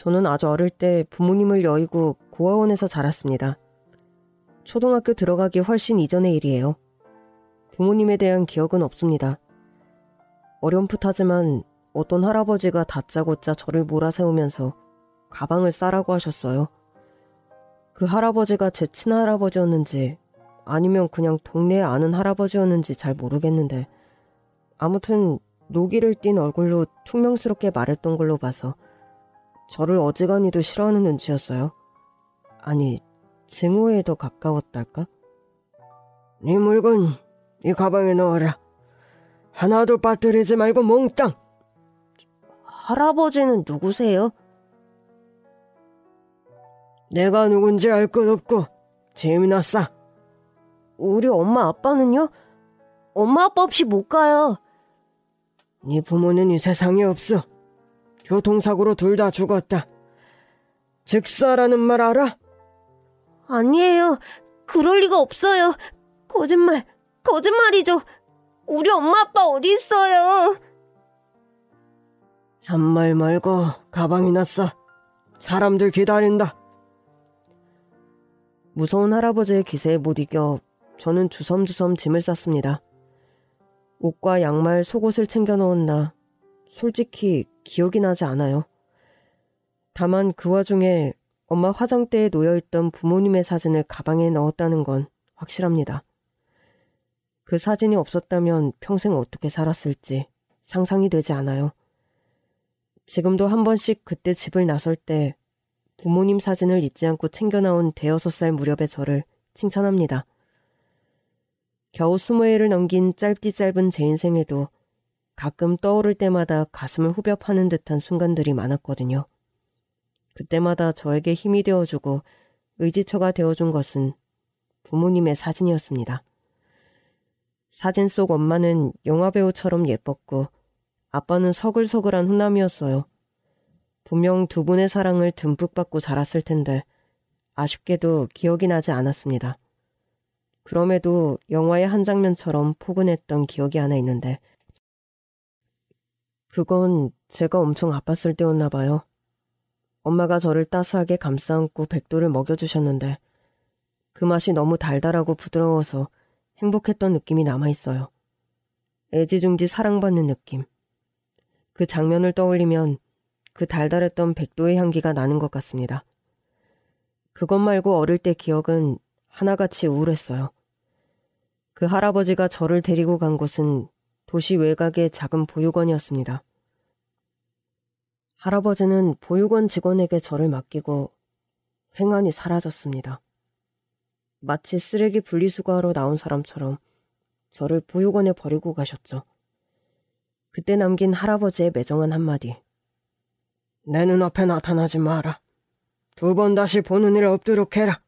저는 아주 어릴 때 부모님을 여의고 고아원에서 자랐습니다. 초등학교 들어가기 훨씬 이전의 일이에요. 부모님에 대한 기억은 없습니다. 어렴풋하지만 어떤 할아버지가 다짜고짜 저를 몰아세우면서 가방을 싸라고 하셨어요. 그 할아버지가 제 친할아버지였는지 아니면 그냥 동네에 아는 할아버지였는지 잘 모르겠는데 아무튼 노기를 띤 얼굴로 퉁명스럽게 말했던 걸로 봐서 저를 어지간히도 싫어하는 눈치였어요. 아니, 증오에 더 가까웠달까? 네 물건 이 가방에 넣어라. 하나도 빠뜨리지 말고 몽땅. 할아버지는 누구세요? 내가 누군지 알 것 없고 재미나 싸. 우리 엄마 아빠는요? 엄마 아빠 없이 못 가요. 네 부모는 이 세상에 없어. 교통사고로 둘 다 죽었다. 즉사라는 말 알아? 아니에요. 그럴 리가 없어요. 거짓말이죠. 우리 엄마 아빠 어디 있어요? 잔말 말고 가방이나 싸. 사람들 기다린다. 무서운 할아버지의 기세에 못 이겨 저는 주섬주섬 짐을 쌌습니다. 옷과 양말, 속옷을 챙겨 넣었나 솔직히 기억이 나지 않아요. 다만 그 와중에 엄마 화장대에 놓여있던 부모님의 사진을 가방에 넣었다는 건 확실합니다. 그 사진이 없었다면 평생 어떻게 살았을지 상상이 되지 않아요. 지금도 한 번씩 그때 집을 나설 때 부모님 사진을 잊지 않고 챙겨 나온 5살 무렵의 저를 칭찬합니다. 겨우 20회를 넘긴 짧디 짧은 제 인생에도 가끔 떠오를 때마다 가슴을 후벼 파는 듯한 순간들이 많았거든요. 그때마다 저에게 힘이 되어주고 의지처가 되어준 것은 부모님의 사진이었습니다. 사진 속 엄마는 영화배우처럼 예뻤고 아빠는 서글서글한 훈남이었어요. 분명 두 분의 사랑을 듬뿍 받고 자랐을 텐데 아쉽게도 기억이 나지 않았습니다. 그럼에도 영화의 한 장면처럼 포근했던 기억이 하나 있는데 그건 제가 엄청 아팠을 때였나 봐요. 엄마가 저를 따스하게 감싸안고 백도를 먹여주셨는데 그 맛이 너무 달달하고 부드러워서 행복했던 느낌이 남아있어요. 애지중지 사랑받는 느낌. 그 장면을 떠올리면 그 달달했던 백도의 향기가 나는 것 같습니다. 그것 말고 어릴 때 기억은 하나같이 우울했어요. 그 할아버지가 저를 데리고 간 곳은 도시 외곽의 작은 보육원이었습니다. 할아버지는 보육원 직원에게 저를 맡기고 횡하니 사라졌습니다. 마치 쓰레기 분리수거하러 나온 사람처럼 저를 보육원에 버리고 가셨죠. 그때 남긴 할아버지의 매정한 한마디. 내 눈앞에 나타나지 마라. 2번 다시 보는 일 없도록 해라.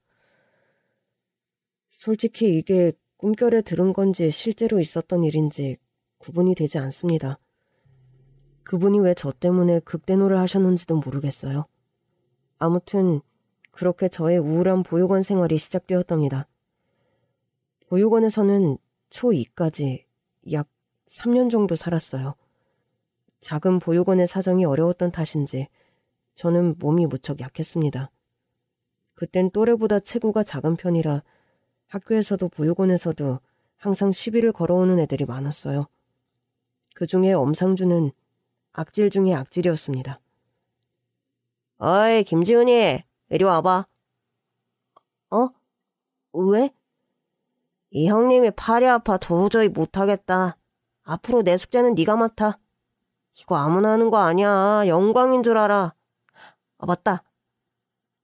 솔직히 이게 꿈결에 들은 건지 실제로 있었던 일인지 구분이 되지 않습니다. 그분이 왜 저 때문에 극대노를 하셨는지도 모르겠어요. 아무튼 그렇게 저의 우울한 보육원 생활이 시작되었답니다. 보육원에서는 초2까지 약 3년 정도 살았어요. 작은 보육원의 사정이 어려웠던 탓인지 저는 몸이 무척 약했습니다. 그땐 또래보다 체구가 작은 편이라 학교에서도 보육원에서도 항상 시비를 걸어오는 애들이 많았어요. 그중에 엄상준은 악질 중에 악질이었습니다. 어이, 김지훈이, 이리 와봐. 어? 왜? 이 형님이 팔이 아파 도저히 못하겠다. 앞으로 내 숙제는 네가 맡아. 이거 아무나 하는 거 아니야. 영광인 줄 알아. 아, 맞다.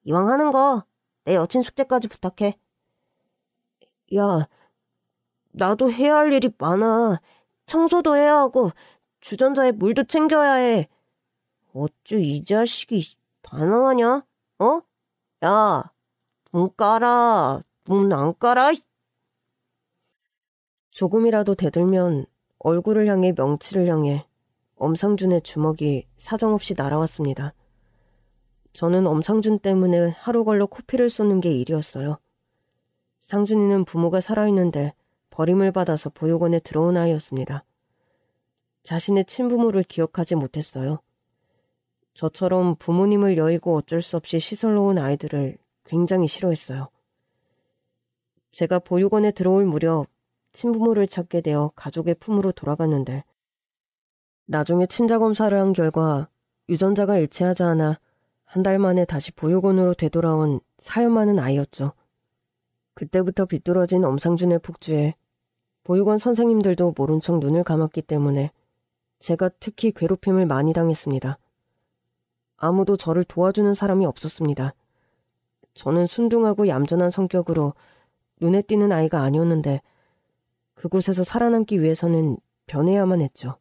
이왕 하는 거 내 여친 숙제까지 부탁해. 야, 나도 해야 할 일이 많아. 청소도 해야 하고 주전자에 물도 챙겨야 해. 어쭈 이 자식이 반항하냐? 어? 야, 눈 깔아. 눈 안 깔아? 조금이라도 대들면 얼굴을 향해 명치를 향해 엄상준의 주먹이 사정없이 날아왔습니다. 저는 엄상준 때문에 하루 걸러 코피를 쏟는 게 일이었어요. 상준이는 부모가 살아있는데 버림을 받아서 보육원에 들어온 아이였습니다. 자신의 친부모를 기억하지 못했어요. 저처럼 부모님을 여의고 어쩔 수 없이 시설로 온 아이들을 굉장히 싫어했어요. 제가 보육원에 들어올 무렵 친부모를 찾게 되어 가족의 품으로 돌아갔는데 나중에 친자검사를 한 결과 유전자가 일치하지 않아 한 달 만에 다시 보육원으로 되돌아온 사연 많은 아이였죠. 그때부터 비뚤어진 엄상준의 폭주에 보육원 선생님들도 모른 척 눈을 감았기 때문에 제가 특히 괴롭힘을 많이 당했습니다. 아무도 저를 도와주는 사람이 없었습니다. 저는 순둥하고 얌전한 성격으로 눈에 띄는 아이가 아니었는데 그곳에서 살아남기 위해서는 변해야만 했죠.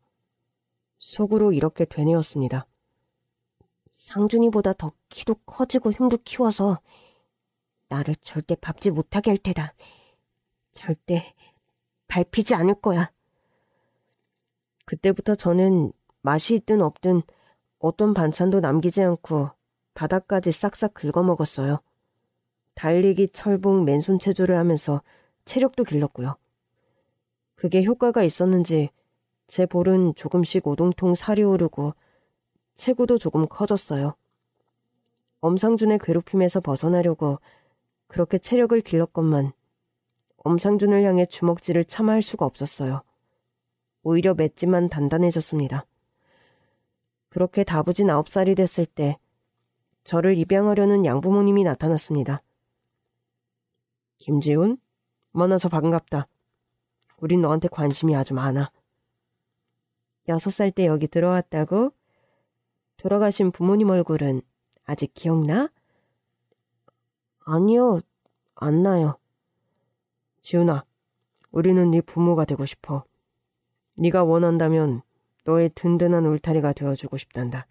속으로 이렇게 되뇌었습니다. 상준이보다 더 키도 커지고 힘도 키워서 나를 절대 밟지 못하게 할 테다. 절대 밟히지 않을 거야. 그때부터 저는 맛이 있든 없든 어떤 반찬도 남기지 않고 바닥까지 싹싹 긁어먹었어요. 달리기, 철봉, 맨손 체조를 하면서 체력도 길렀고요. 그게 효과가 있었는지 제 볼은 조금씩 오동통 살이 오르고 체구도 조금 커졌어요. 엄상준의 괴롭힘에서 벗어나려고 그렇게 체력을 길렀건만 엄상준을 향해 주먹질을 차마 할 수가 없었어요. 오히려 맷집만 단단해졌습니다. 그렇게 다부진 9살이 됐을 때 저를 입양하려는 양부모님이 나타났습니다. 김지훈? 만나서 반갑다. 우린 너한테 관심이 아주 많아. 6살 때 여기 들어왔다고? 돌아가신 부모님 얼굴은 아직 기억나? 아니요, 안 나요. 지훈아, 우리는 네 부모가 되고 싶어. 네가 원한다면 너의 든든한 울타리가 되어주고 싶단다.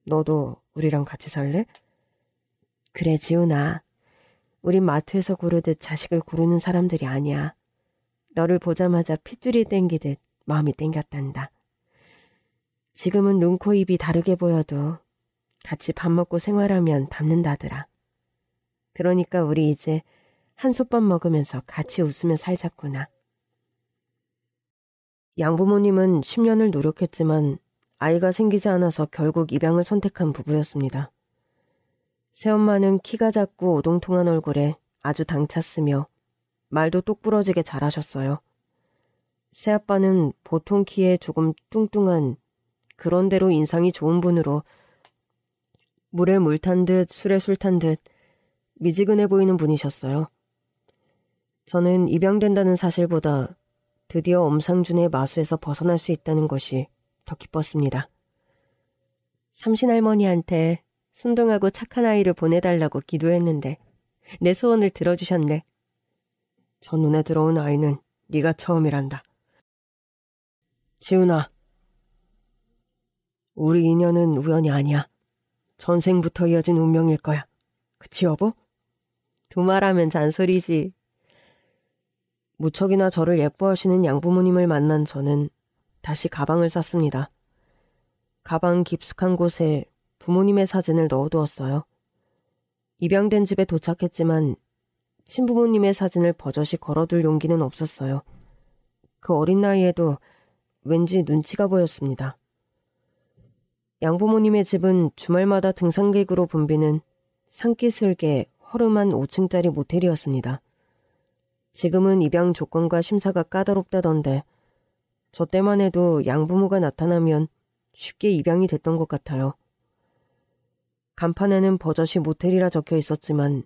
너도 우리랑 같이 살래? 그래, 지훈아. 우린 마트에서 고르듯 자식을 고르는 사람들이 아니야. 너를 보자마자 핏줄이 땡기듯 마음이 땡겼단다. 지금은 눈, 코, 입이 다르게 보여도 같이 밥 먹고 생활하면 닮는다더라. 그러니까 우리 이제 한솥밥 먹으면서 같이 웃으며 살자꾸나. 양부모님은 10년을 노력했지만 아이가 생기지 않아서 결국 입양을 선택한 부부였습니다. 새엄마는 키가 작고 오동통한 얼굴에 아주 당찼으며 말도 똑부러지게 잘하셨어요. 새아빠는 보통 키에 조금 뚱뚱한 그런대로 인상이 좋은 분으로 물에 물 탄 듯 술에 술 탄 듯 미지근해 보이는 분이셨어요. 저는 입양된다는 사실보다 드디어 엄상준의 마수에서 벗어날 수 있다는 것이 더 기뻤습니다. 삼신할머니한테 순둥하고 착한 아이를 보내달라고 기도했는데 내 소원을 들어주셨네. 저 눈에 들어온 아이는 네가 처음이란다. 지훈아, 우리 인연은 우연이 아니야. 전생부터 이어진 운명일 거야. 그치 여보? 두말하면 잔소리지. 무척이나 저를 예뻐하시는 양부모님을 만난 저는 다시 가방을 쌌습니다. 가방 깊숙한 곳에 부모님의 사진을 넣어두었어요. 입양된 집에 도착했지만 친부모님의 사진을 버젓이 걸어둘 용기는 없었어요. 그 어린 나이에도 왠지 눈치가 보였습니다. 양부모님의 집은 주말마다 등산객으로 붐비는 산기슭에 허름한 5층짜리 모텔이었습니다. 지금은 입양 조건과 심사가 까다롭다던데 저 때만 해도 양부모가 나타나면 쉽게 입양이 됐던 것 같아요. 간판에는 버젓이 모텔이라 적혀 있었지만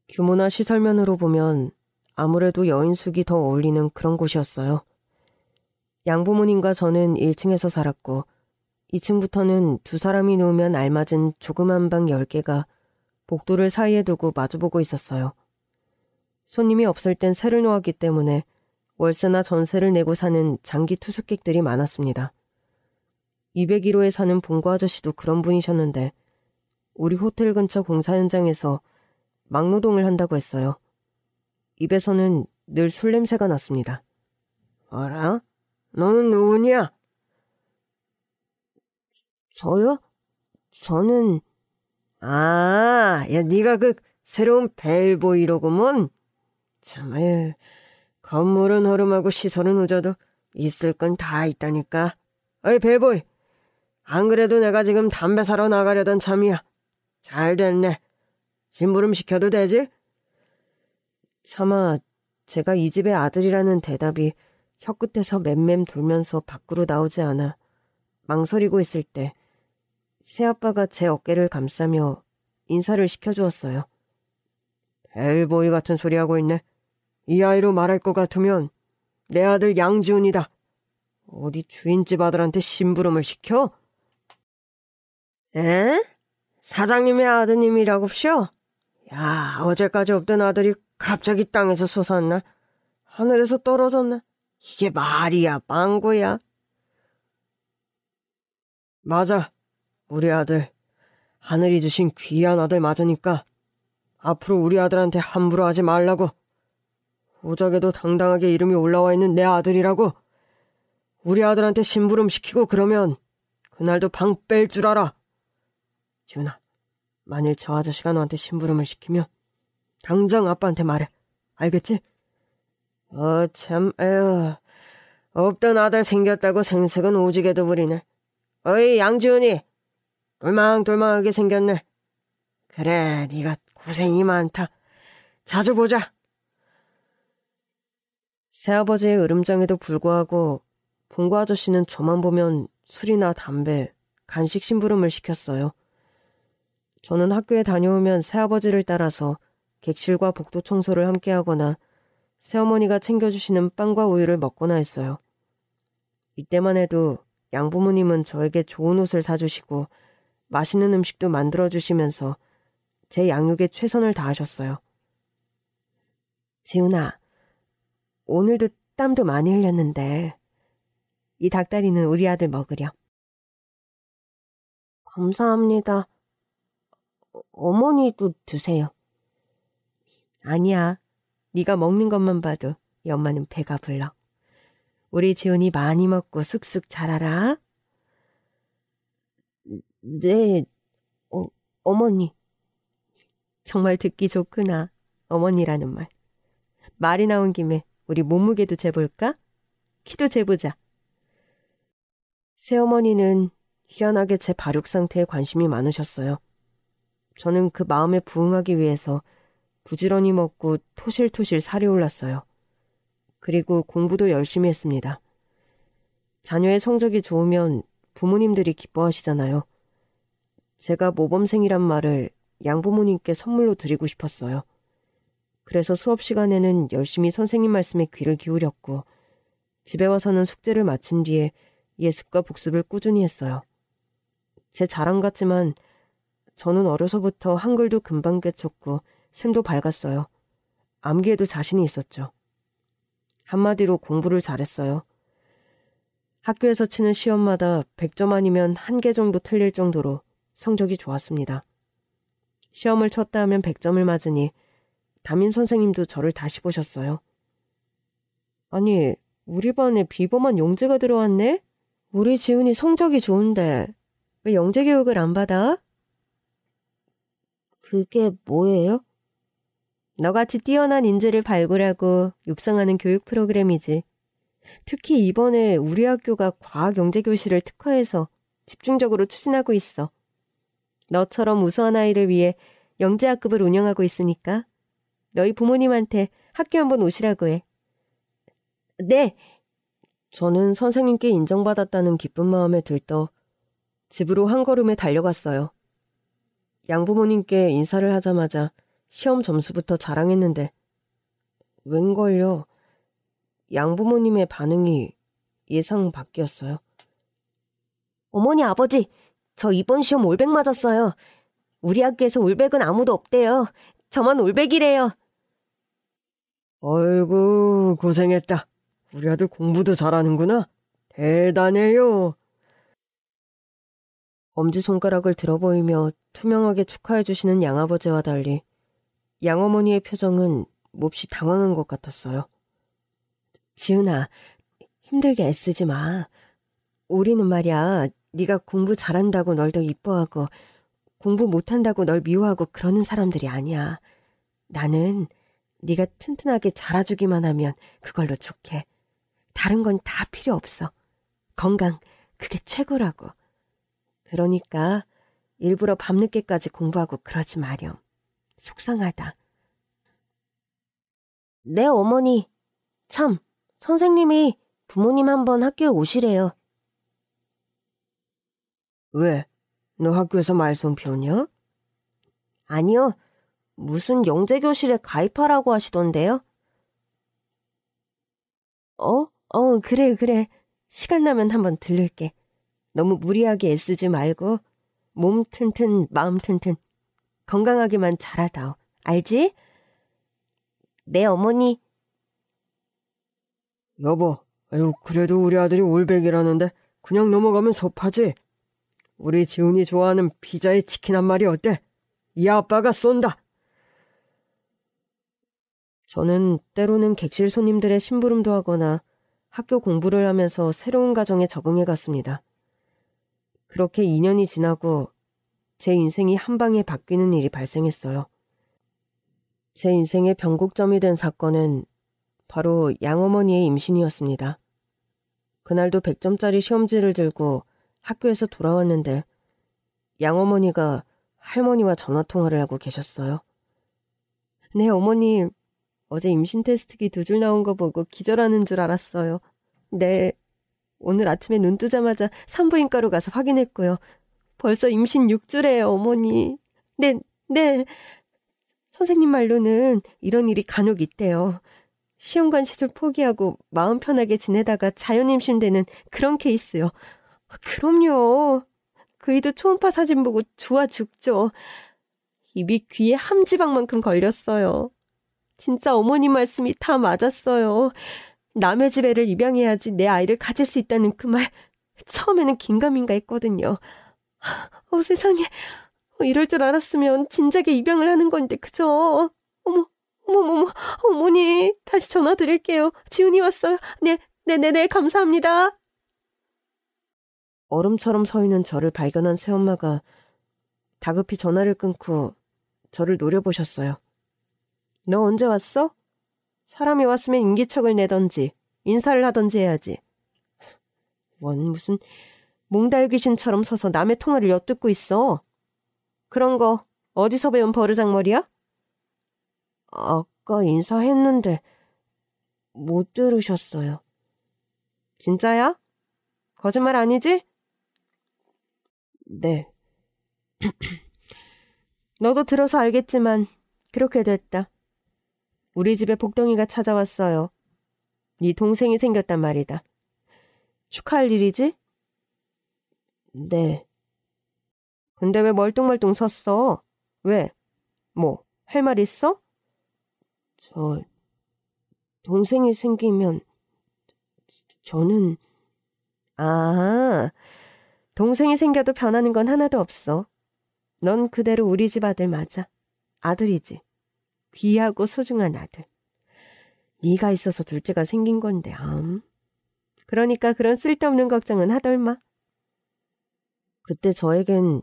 규모나 시설면으로 보면 아무래도 여인숙이 더 어울리는 그런 곳이었어요. 양부모님과 저는 1층에서 살았고 2층부터는 두 사람이 누우면 알맞은 조그만 방 10개가 복도를 사이에 두고 마주보고 있었어요. 손님이 없을 땐 새를 놓았기 때문에 월세나 전세를 내고 사는 장기 투숙객들이 많았습니다. 201호에 사는 봉고 아저씨도 그런 분이셨는데 우리 호텔 근처 공사 현장에서 막노동을 한다고 했어요. 입에서는 늘 술 냄새가 났습니다. 어라? 너는 누구냐? 저요? 저는... 아, 야, 네가 그 새로운 벨보이로구먼. 참, 건물은 허름하고 시설은 우져도 있을 건 다 있다니까. 어이, 벨보이, 안 그래도 내가 지금 담배 사러 나가려던 참이야. 잘 됐네. 심부름 시켜도 되지? 차마 제가 이 집의 아들이라는 대답이 혀끝에서 맴맴 돌면서 밖으로 나오지 않아 망설이고 있을 때 새아빠가 제 어깨를 감싸며 인사를 시켜주었어요. 벨보이 같은 소리 하고 있네. 이 아이로 말할 것 같으면 내 아들 양지훈이다. 어디 주인집 아들한테 심부름을 시켜? 에? 사장님의 아드님이라고쇼? 야, 어제까지 없던 아들이 갑자기 땅에서 솟았나? 하늘에서 떨어졌나? 이게 말이야, 빵구야? 맞아, 우리 아들. 하늘이 주신 귀한 아들 맞으니까 앞으로 우리 아들한테 함부로 하지 말라고. 호적에도 당당하게 이름이 올라와 있는 내 아들이라고. 우리 아들한테 심부름 시키고 그러면 그날도 방 뺄 줄 알아. 지훈아, 만일 저 아저씨가 너한테 심부름을 시키면 당장 아빠한테 말해. 알겠지? 참, 에휴. 없던 아들 생겼다고 생색은 오지게도 부리네. 어이, 양지훈이. 돌망돌망하게 생겼네. 그래, 네가 고생이 많다. 자주 보자. 새아버지의 으름장에도 불구하고 봉구 아저씨는 저만 보면 술이나 담배, 간식 심부름을 시켰어요. 저는 학교에 다녀오면 새아버지를 따라서 객실과 복도 청소를 함께하거나 새어머니가 챙겨주시는 빵과 우유를 먹거나 했어요. 이때만 해도 양부모님은 저에게 좋은 옷을 사주시고 맛있는 음식도 만들어주시면서 제 양육에 최선을 다하셨어요. 지훈아, 오늘도 땀도 많이 흘렸는데 이 닭다리는 우리 아들 먹으렴. 감사합니다. 어머니도 드세요. 아니야. 네가 먹는 것만 봐도 이 엄마는 배가 불러. 우리 지훈이 많이 먹고 쑥쑥 자라라. 네, 어머니. 정말 듣기 좋구나. 어머니라는 말. 말이 나온 김에 우리 몸무게도 재볼까? 키도 재보자. 새어머니는 희한하게 제 발육 상태에 관심이 많으셨어요. 저는 그 마음에 부응하기 위해서 부지런히 먹고 토실토실 살이 올랐어요. 그리고 공부도 열심히 했습니다. 자녀의 성적이 좋으면 부모님들이 기뻐하시잖아요. 제가 모범생이란 말을 양부모님께 선물로 드리고 싶었어요. 그래서 수업 시간에는 열심히 선생님 말씀에 귀를 기울였고 집에 와서는 숙제를 마친 뒤에 예습과 복습을 꾸준히 했어요. 제 자랑 같지만 저는 어려서부터 한글도 금방 깨쳤고 셈도 밝았어요. 암기에도 자신이 있었죠. 한마디로 공부를 잘했어요. 학교에서 치는 시험마다 100점 아니면 1개 정도 틀릴 정도로 성적이 좋았습니다. 시험을 쳤다 하면 100점을 맞으니 담임 선생님도 저를 다시 보셨어요. 아니, 우리 반에 비범한 영재가 들어왔네? 우리 지훈이 성적이 좋은데 왜 영재 교육을 안 받아? 그게 뭐예요? 너같이 뛰어난 인재를 발굴하고 육성하는 교육 프로그램이지. 특히 이번에 우리 학교가 과학 영재 교실을 특화해서 집중적으로 추진하고 있어. 너처럼 우수한 아이를 위해 영재학급을 운영하고 있으니까 너희 부모님한테 학교 한번 오시라고 해. 네! 저는 선생님께 인정받았다는 기쁜 마음에 들떠 집으로 한 걸음에 달려갔어요. 양부모님께 인사를 하자마자 시험 점수부터 자랑했는데 웬걸요? 양부모님의 반응이 예상 밖이었어요. 어머니, 아버지, 저 이번 시험 올백 맞았어요. 우리 학교에서 올백은 아무도 없대요. 저만 올백이래요. 어이구, 고생했다. 우리 아들 공부도 잘하는구나. 대단해요. 엄지손가락을 들어보이며 투명하게 축하해주시는 양아버지와 달리 양어머니의 표정은 몹시 당황한 것 같았어요. 지훈아, 힘들게 애쓰지 마. 우리는 말이야, 네가 공부 잘한다고 널 더 이뻐하고 공부 못한다고 널 미워하고 그러는 사람들이 아니야. 나는 네가 튼튼하게 자라주기만 하면 그걸로 좋게. 다른 건 다 필요 없어. 건강, 그게 최고라고. 그러니까 일부러 밤늦게까지 공부하고 그러지 마렴. 속상하다. 네, 어머니. 참, 선생님이 부모님 한번 학교에 오시래요. 왜? 너 학교에서 말썽 피우냐? 아니요. 무슨 영재교실에 가입하라고 하시던데요? 그래. 시간 나면 한번 들를게. 너무 무리하게 애쓰지 말고 몸 튼튼, 마음 튼튼. 건강하게만 자라다오. 알지? 네, 어머니. 여보, 아유, 그래도 우리 아들이 올백이라는데 그냥 넘어가면 섭하지. 우리 지훈이 좋아하는 피자에 치킨 한 마리 어때? 이 아빠가 쏜다. 저는 때로는 객실 손님들의 심부름도 하거나 학교 공부를 하면서 새로운 가정에 적응해 갔습니다. 그렇게 2년이 지나고 제 인생이 한 방에 바뀌는 일이 발생했어요. 제 인생의 변곡점이 된 사건은 바로 양어머니의 임신이었습니다. 그날도 100점짜리 시험지를 들고 학교에서 돌아왔는데 양어머니가 할머니와 전화통화를 하고 계셨어요. 네, 어머님. 어제 임신 테스트기 2줄 나온 거 보고 기절하는 줄 알았어요. 네, 오늘 아침에 눈 뜨자마자 산부인과로 가서 확인했고요. 벌써 임신 6주래요, 어머니. 네. 선생님 말로는 이런 일이 간혹 있대요. 시험관 시술 포기하고 마음 편하게 지내다가 자연 임신되는 그런 케이스요. 그럼요. 그이도 초음파 사진 보고 좋아 죽죠. 입이 귀에 함지박만큼 걸렸어요. 진짜 어머니 말씀이 다 맞았어요. 남의 집 애를 입양해야지 내 아이를 가질 수 있다는 그 말 처음에는 긴가민가 했거든요. 세상에. 이럴 줄 알았으면 진작에 입양을 하는 건데 그죠? 어머, 어머니 다시 전화 드릴게요. 지훈이 왔어요. 네, 감사합니다. 얼음처럼 서 있는 저를 발견한 새엄마가 다급히 전화를 끊고 저를 노려보셨어요. 너 언제 왔어? 사람이 왔으면 인기척을 내던지 인사를 하던지 해야지. 무슨 몽달 귀신처럼 서서 남의 통화를 엿듣고 있어. 그런 거 어디서 배운 버르장머리야? 아까 인사했는데 못 들으셨어요. 진짜야? 거짓말 아니지? 네. 너도 들어서 알겠지만 그렇게 됐다. 우리 집에 복덩이가 찾아왔어요. 네 동생이 생겼단 말이다. 축하할 일이지? 네. 근데 왜 멀뚱멀뚱 섰어? 왜? 뭐, 할 말 있어? 동생이 생기면 저는... 동생이 생겨도 변하는 건 하나도 없어. 넌 그대로 우리 집 아들 맞아. 아들이지. 귀하고 소중한 아들. 네가 있어서 둘째가 생긴 건데. 그러니까 그런 쓸데없는 걱정은 하덜마. 그때 저에겐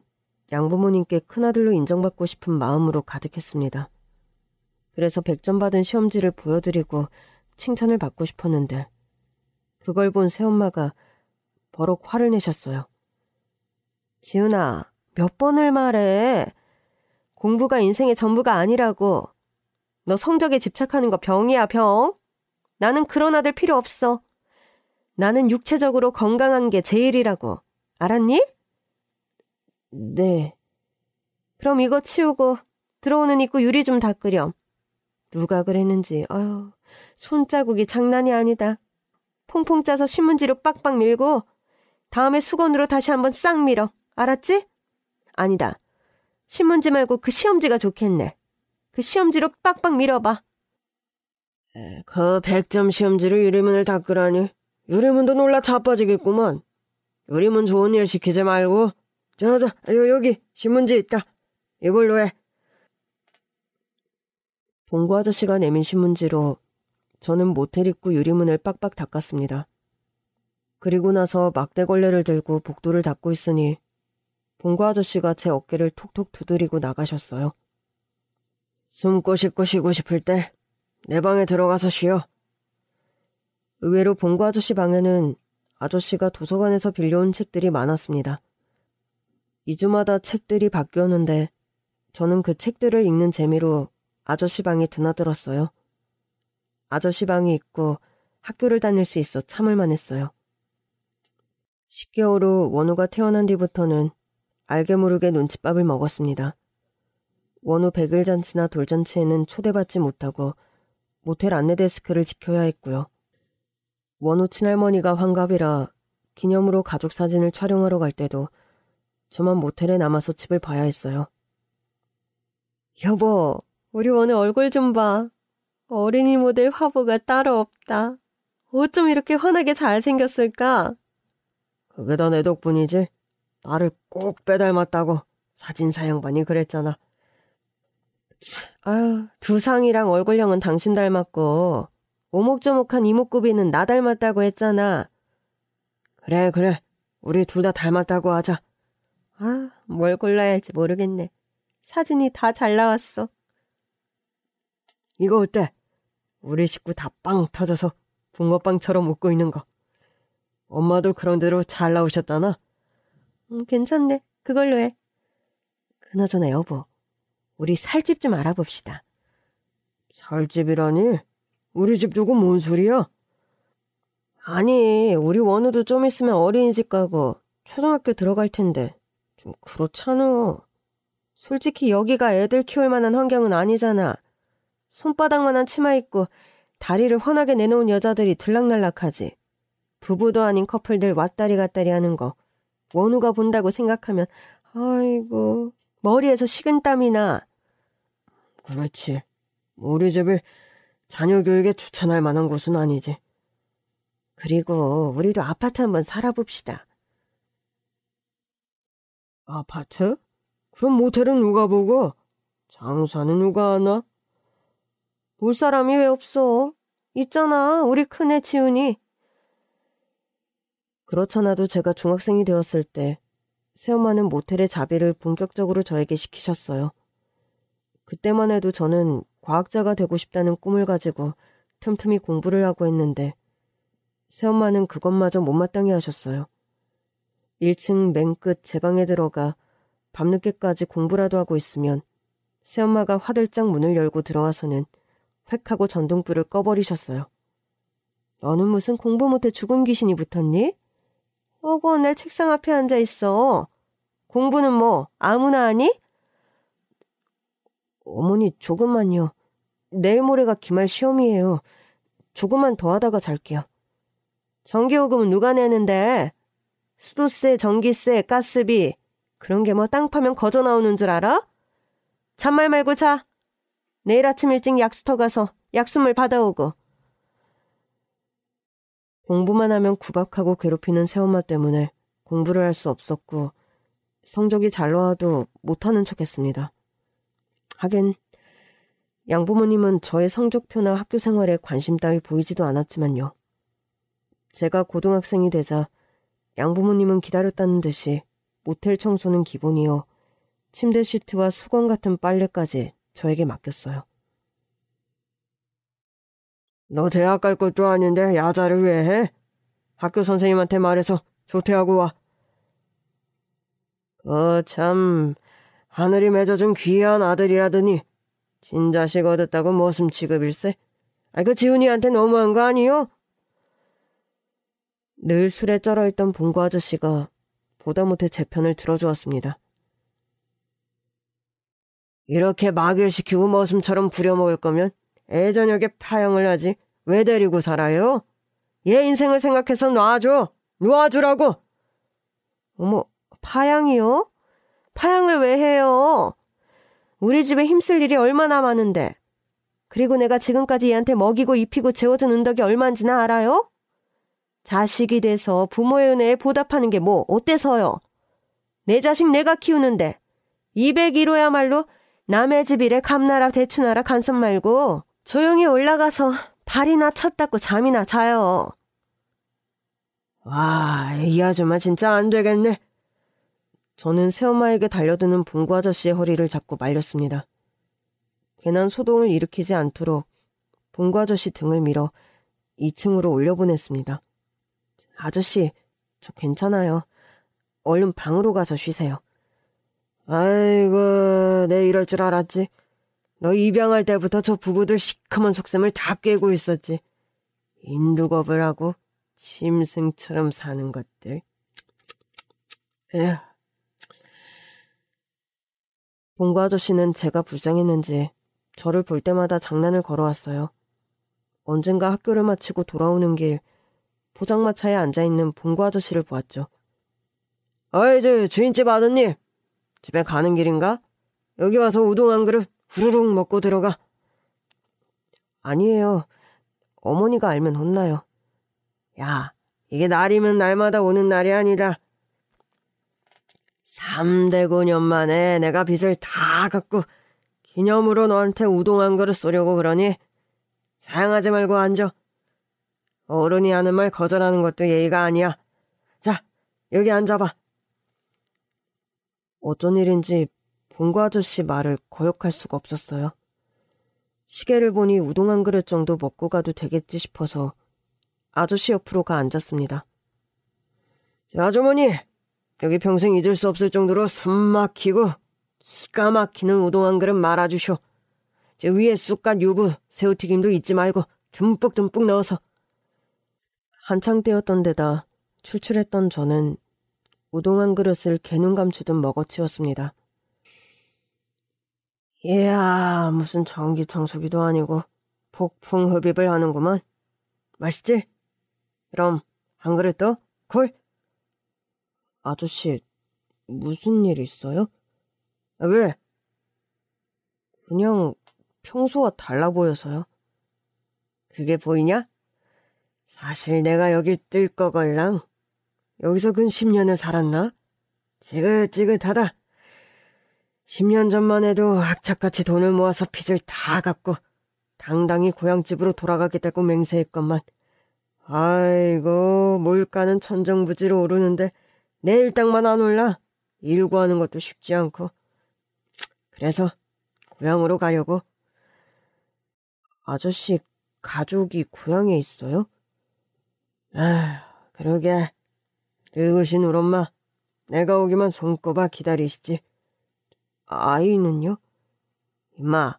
양부모님께 큰아들로 인정받고 싶은 마음으로 가득했습니다. 그래서 100점 받은 시험지를 보여드리고 칭찬을 받고 싶었는데 그걸 본 새엄마가 버럭 화를 내셨어요. 지훈아, 몇 번을 말해. 공부가 인생의 전부가 아니라고. 너 성적에 집착하는 거 병이야, 병. 나는 그런 아들 필요 없어. 나는 육체적으로 건강한 게 제일이라고. 알았니? 네. 그럼 이거 치우고 들어오는 입구 유리 좀 닦으렴. 누가 그랬는지 손자국이 장난이 아니다. 퐁퐁 짜서 신문지로 빡빡 밀고 다음에 수건으로 다시 한번 싹 밀어. 알았지? 아니다. 신문지 말고 그 시험지가 좋겠네. 그 시험지로 빡빡 밀어봐. 그 100점 시험지로 유리문을 닦으라니. 유리문도 놀라 자빠지겠구먼. 유리문 좋은 일 시키지 말고. 자, 여기 신문지 있다. 이걸로 해. 봉구 아저씨가 내민 신문지로 저는 모텔 입구 유리문을 빡빡 닦았습니다. 그리고 나서 막대걸레를 들고 복도를 닦고 있으니 봉구 아저씨가 제 어깨를 톡톡 두드리고 나가셨어요. 숨고 씻고 쉬고 싶을 때 내 방에 들어가서 쉬어. 의외로 봉구 아저씨 방에는 아저씨가 도서관에서 빌려온 책들이 많았습니다. 2주마다 책들이 바뀌었는데 저는 그 책들을 읽는 재미로 아저씨 방에 드나들었어요. 아저씨 방이 있고 학교를 다닐 수 있어 참을만 했어요. 10개월 후 원우가 태어난 뒤부터는 알게 모르게 눈칫밥을 먹었습니다. 원우 100일 잔치나 돌잔치에는 초대받지 못하고 모텔 안내데스크를 지켜야 했고요. 원우 친할머니가 환갑이라 기념으로 가족 사진을 촬영하러 갈 때도 저만 모텔에 남아서 집을 봐야 했어요. 여보, 우리 원우 얼굴 좀 봐. 어린이 모델 화보가 따로 없다. 어쩜 이렇게 환하게 잘생겼을까? 그게 다 내 덕분이지. 나를 꼭 빼닮았다고 사진사 양반이 그랬잖아. 아유, 두상이랑 얼굴형은 당신 닮았고 오목조목한 이목구비는 나 닮았다고 했잖아. 그래. 우리 둘 다 닮았다고 하자. 아, 뭘 골라야 할지 모르겠네. 사진이 다 잘 나왔어. 이거 어때? 우리 식구 다 빵 터져서 붕어빵처럼 웃고 있는 거. 엄마도 그런 대로 잘 나오셨다나? 괜찮네. 그걸로 해. 그나저나 여보, 우리 살집 좀 알아봅시다. 살집이라니? 우리 집 두고 뭔 소리야? 아니, 우리 원우도 좀 있으면 어린이집 가고 초등학교 들어갈 텐데 좀 그렇잖아. 솔직히 여기가 애들 키울 만한 환경은 아니잖아. 손바닥만한 치마 입고 다리를 훤하게 내놓은 여자들이 들락날락하지. 부부도 아닌 커플들 왔다리 갔다리 하는 거 원우가 본다고 생각하면 아이고 머리에서 식은땀이 나. 그렇지. 우리 집을 자녀 교육에 추천할 만한 곳은 아니지. 그리고 우리도 아파트 한번 살아봅시다. 아파트? 그럼 모텔은 누가 보고? 장사는 누가 하나? 볼 사람이 왜 없어? 있잖아, 우리 큰애 지훈이. 그렇잖아도 제가 중학생이 되었을 때 새엄마는 모텔의 자비를 본격적으로 저에게 시키셨어요. 그때만 해도 저는 과학자가 되고 싶다는 꿈을 가지고 틈틈이 공부를 하고 했는데 새엄마는 그것마저 못마땅해 하셨어요. 1층 맨 끝 제 방에 들어가 밤늦게까지 공부라도 하고 있으면 새엄마가 화들짝 문을 열고 들어와서는 획 하고 전등불을 꺼버리셨어요. 너는 무슨 공부 못해 죽은 귀신이 붙었니? 어고 날 책상 앞에 앉아 있어. 공부는 뭐 아무나 하니? 어머니 조금만요. 내일 모레가 기말 시험이에요. 조금만 더 하다가 잘게요. 전기요금은 누가 내는데? 수도세, 전기세, 가스비 그런 게 뭐 땅 파면 거저 나오는 줄 알아? 잔말 말고 자. 내일 아침 일찍 약수터 가서 약수물 받아오고. 공부만 하면 구박하고 괴롭히는 새엄마 때문에 공부를 할 수 없었고 성적이 잘 나와도 못하는 척했습니다. 하긴 양부모님은 저의 성적표나 학교 생활에 관심 따위 보이지도 않았지만요. 제가 고등학생이 되자 양부모님은 기다렸다는 듯이 모텔 청소는 기본이요. 침대 시트와 수건 같은 빨래까지 저에게 맡겼어요. 너 대학 갈 것도 아닌데 야자를 왜 해? 학교 선생님한테 말해서 조퇴하고 와. 참 하늘이 맺어준 귀한 아들이라더니 진자식 얻었다고 머슴 취급일세. 그 지훈이한테 너무한 거 아니요? 늘 술에 쩔어있던 봉구 아저씨가 보다 못해 제 편을 들어주었습니다. 이렇게 막일시키고 머슴처럼 부려먹을 거면 애저녁에 파형을 하지 왜 데리고 살아요? 얘 인생을 생각해서 놔주라고. 어머, 파양이요? 파양을 왜 해요? 우리 집에 힘쓸 일이 얼마나 많은데. 그리고 내가 지금까지 얘한테 먹이고 입히고 재워준 은덕이 얼만지나 알아요? 자식이 돼서 부모의 은혜에 보답하는 게 뭐 어때서요? 내 자식 내가 키우는데 201호야말로 남의 집 일에 감나라 대추나라 간섭 말고 조용히 올라가서 발이나 첫 닦고 잠이나 자요. 와, 이 아줌마 진짜 안 되겠네. 저는 새엄마에게 달려드는 봉구 아저씨의 허리를 잡고 말렸습니다. 괜한 소동을 일으키지 않도록 봉구 아저씨 등을 밀어 2층으로 올려보냈습니다. 아저씨, 저 괜찮아요. 얼른 방으로 가서 쉬세요. 아이고, 내 이럴 줄 알았지. 너 입양할 때부터 저 부부들 시커먼 속셈을 다 꿰고 있었지. 인두겁을 하고 짐승처럼 사는 것들. 에휴. 봉구 아저씨는 제가 불쌍했는지 저를 볼 때마다 장난을 걸어왔어요. 언젠가 학교를 마치고 돌아오는 길 포장마차에 앉아있는 봉구 아저씨를 보았죠. 어이, 저 주인집 아드님, 집에 가는 길인가? 여기 와서 우동 한 그릇 후루룩 먹고 들어가. 아니에요. 어머니가 알면 혼나요. 야, 이게 날이면 날마다 오는 날이 아니다. 3대9년 만에 내가 빚을 다 갚고 기념으로 너한테 우동 한 그릇 쏘려고 그러니 사양하지 말고 앉아. 어른이 하는 말 거절하는 것도 예의가 아니야. 자, 여기 앉아봐. 어쩐 일인지 봉구 아저씨 말을 거역할 수가 없었어요. 시계를 보니 우동 한 그릇 정도 먹고 가도 되겠지 싶어서 아저씨 옆으로 가 앉았습니다. 자, 아주머니, 여기 평생 잊을 수 없을 정도로 숨 막히고 기가 막히는 우동 한 그릇 말아주쇼. 저 위에 쑥갓 유부, 새우튀김도 잊지 말고 듬뿍듬뿍 넣어서. 한창 때였던 데다 출출했던 저는 우동 한 그릇을 개눈 감추듯 먹어치웠습니다. 이야, 무슨 전기청소기도 아니고 폭풍 흡입을 하는구만. 맛있지? 그럼 한 그릇 더? 콜? 아저씨, 무슨 일 있어요? 왜? 그냥 평소와 달라 보여서요. 그게 보이냐? 사실 내가 여길 뜰 거걸랑. 여기서 근 10년을 살았나? 지긋지긋하다. 10년 전만 해도 악착같이 돈을 모아서 빚을 다 갚고 당당히 고향집으로 돌아가겠다고 맹세했건만. 아이고, 물가는 천정부지로 오르는데 내일 땅만 안 올라. 일구하는 것도 쉽지 않고. 그래서 고향으로 가려고. 아저씨, 가족이 고향에 있어요? 아, 그러게. 늙으신 우리 엄마, 내가 오기만 손꼽아 기다리시지. 아이는요? 임마,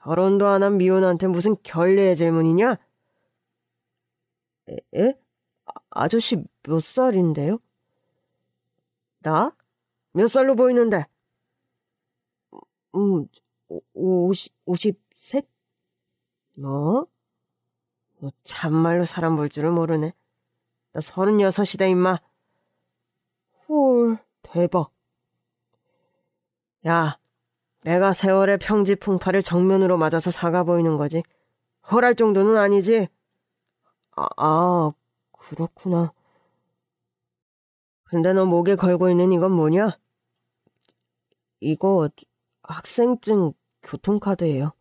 결혼도 안 한 미혼한테 무슨 결례의 질문이냐? 에? 아저씨 몇 살인데요? 나? 몇 살로 보이는데? 53? 뭐? 너 참말로 사람 볼 줄을 모르네. 나 36이다, 임마. 헐, 대박. 야, 내가 세월의 평지풍파를 정면으로 맞아서 사가 보이는 거지. 헐할 정도는 아니지? 그렇구나. 근데 너 목에 걸고 있는 이건 뭐냐? 이거 학생증 교통카드예요.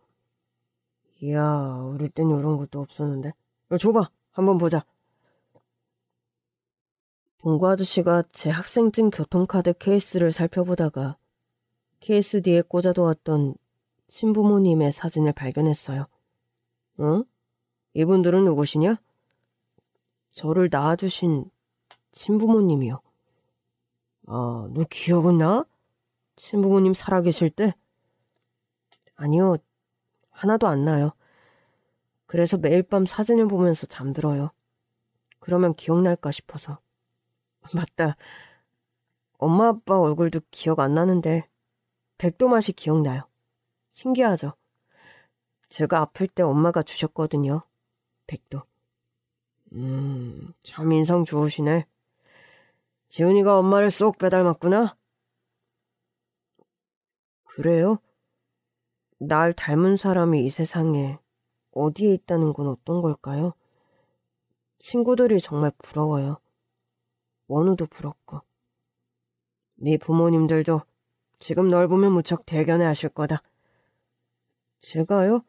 이야, 우리 땐 이런 것도 없었는데. 이거 줘봐, 한번 보자. 봉구 아저씨가 제 학생증 교통카드 케이스를 살펴보다가 케이스 뒤에 꽂아두었던 친부모님의 사진을 발견했어요. 응? 이분들은 누구시냐? 저를 낳아주신 친부모님이요. 아, 너 기억은 나? 친부모님 살아계실 때? 아니요, 하나도 안 나요. 그래서 매일 밤 사진을 보면서 잠들어요. 그러면 기억날까 싶어서. 맞다. 엄마 아빠 얼굴도 기억 안 나는데 백도 맛이 기억나요. 신기하죠? 제가 아플 때 엄마가 주셨거든요. 백도. 참 인상 좋으시네. 지훈이가 엄마를 쏙 빼닮았구나? 그래요? 날 닮은 사람이 이 세상에 어디에 있다는 건 어떤 걸까요? 친구들이 정말 부러워요. 원우도 부럽고. 네 부모님들도 지금 널 보면 무척 대견해 하실 거다. 제가요?